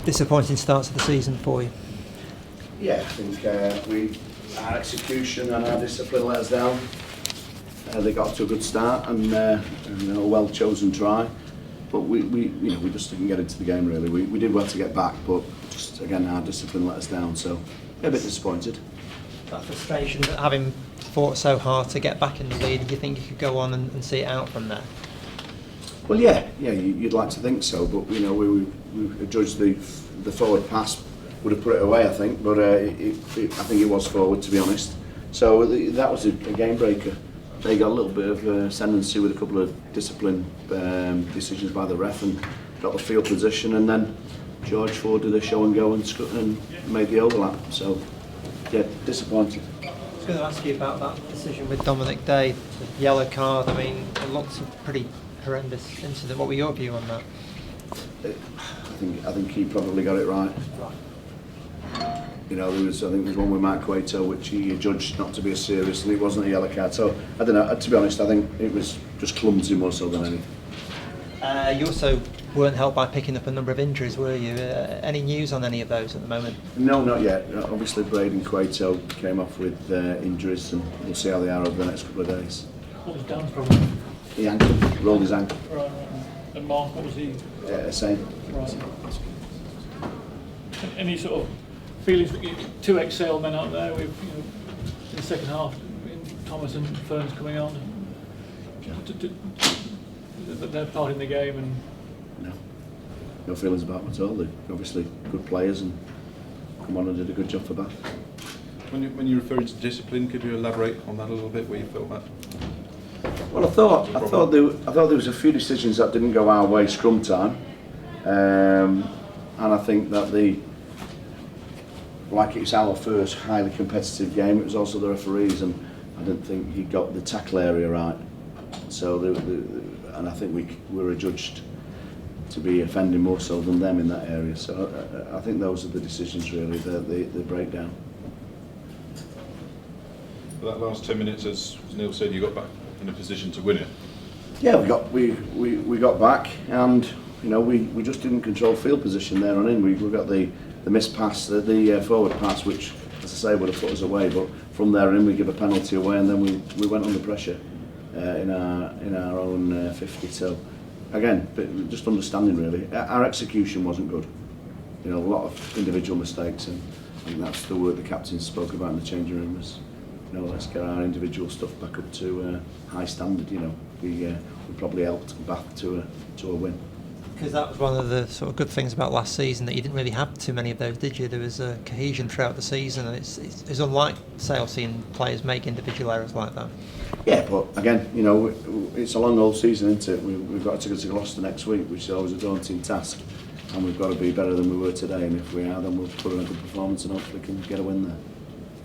disappointing start to the season for you? Yeah, I think our execution and our discipline let us down. They got to a good start and a well chosen try, but we just didn't get into the game really. We did well to get back, but just again our discipline let us down. So a bit disappointed. That frustration, that having fought so hard to get back in the lead, do you think you could go on and see it out from there? Well, yeah, you'd like to think so, but we judged the forward pass would have put it away, I think, but I think it was forward, to be honest. So that was a game breaker. They got a little bit of ascendancy with a couple of discipline decisions by the ref and got the field position, and then George Ford did a show and go and made the overlap. So, yeah, disappointed. I was going to ask you about that decision with Dominic Day, the yellow card. I mean, it looked a pretty horrendous incident. What were your view on that? I think he probably got it right. There was one with Mark Cueto which he judged not to be as serious, and it wasn't a yellow card. So I don't know. To be honest, I think it was just clumsy more so than anything. You also weren't helped by picking up a number of injuries, were you? Any news on any of those at the moment? No, not yet. Obviously, Braden Cueto came off with injuries, and we'll see how they are over the next couple of days. What was Dan's problem? He rolled his ankle. Right. And Mark, what was he? Same. Right. Any sort of feelings? Two ex-Sale men out there with in the second half, Thomas and Ferns coming on. They're part in the game and. No feelings about them at all. They're obviously good players and come on and did a good job for Bath. When you refer to discipline, could you elaborate on that a little bit? Where you felt that? Well, I thought there was a few decisions that didn't go our way scrum time, and I think that like it's our first highly competitive game, it was also the referees, and I didn't think he got the tackle area right. So and I think we were adjudged to be offending more so than them in that area. So I think those are the decisions really, the breakdown. That last 10 minutes, as Neil said, you got back in a position to win it. Yeah, we got back, and we just didn't control field position there on in. We got the missed pass, the forward pass, which, as I say, would have put us away. But from there in, we give a penalty away, and then we went under pressure in our own 50. So again, just understanding really. Our execution wasn't good. A lot of individual mistakes, and I think that's the word the captain spoke about in the changing room. Was, let's get our individual stuff back up to high standard. We probably helped Bath to a win. Because that was one of the sort of good things about last season, that you didn't really have too many of those, did you? There was a cohesion throughout the season, and it's unlike Sale seeing players make individual errors like that. Yeah, but again, it's a long old season, isn't it? We've got to go to Gloucester next week, which is always a daunting task, and we've got to be better than we were today. And if we are, then we'll put in a good performance and hopefully can get a win there.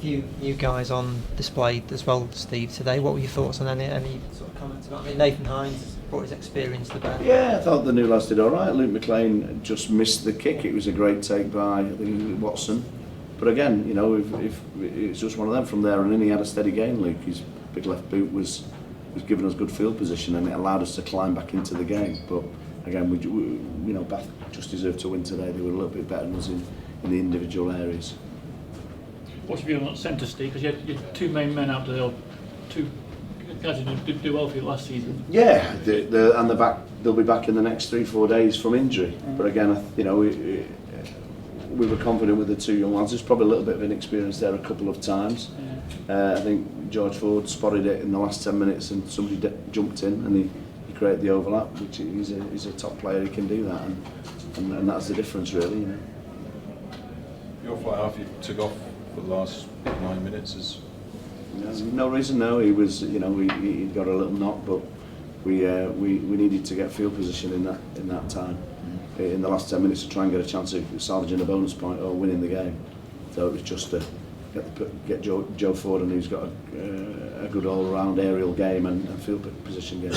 You guys on display as well, Steve, today. What were your thoughts on any sort of comments about? I mean, Nathan Hines brought his experience to bear. Yeah, I thought the new lads did all right. Luke McLean just missed the kick. It was a great take by Watson, but again, if it's just one of them from there and in. He had a steady game. Luke, his big left boot was giving us good field position, and it allowed us to climb back into the game. But again, Bath just deserved to win today. They were a little bit better than us in the individual areas. What's your view on that centre, Steve? Because you had two main men out there, two guys who did do well for you last season. Yeah, and they'll be back in the next 3-4 days from injury. But again, we were confident with the two young lads. There's probably a little bit of inexperience there a couple of times. Yeah. I think George Ford spotted it in the last 10 minutes, and somebody jumped in and he created the overlap. Which he's a top player. He can do that, and that's the difference really. Your fly half, you took off for the last 9 minutes. No reason. No, he was. He got a little knock, but we needed to get field position in that time. In the last 10 minutes to try and get a chance of salvaging a bonus point or winning the game. So it was just to get Joe Ford, and who's got a good all-round aerial game and field position game.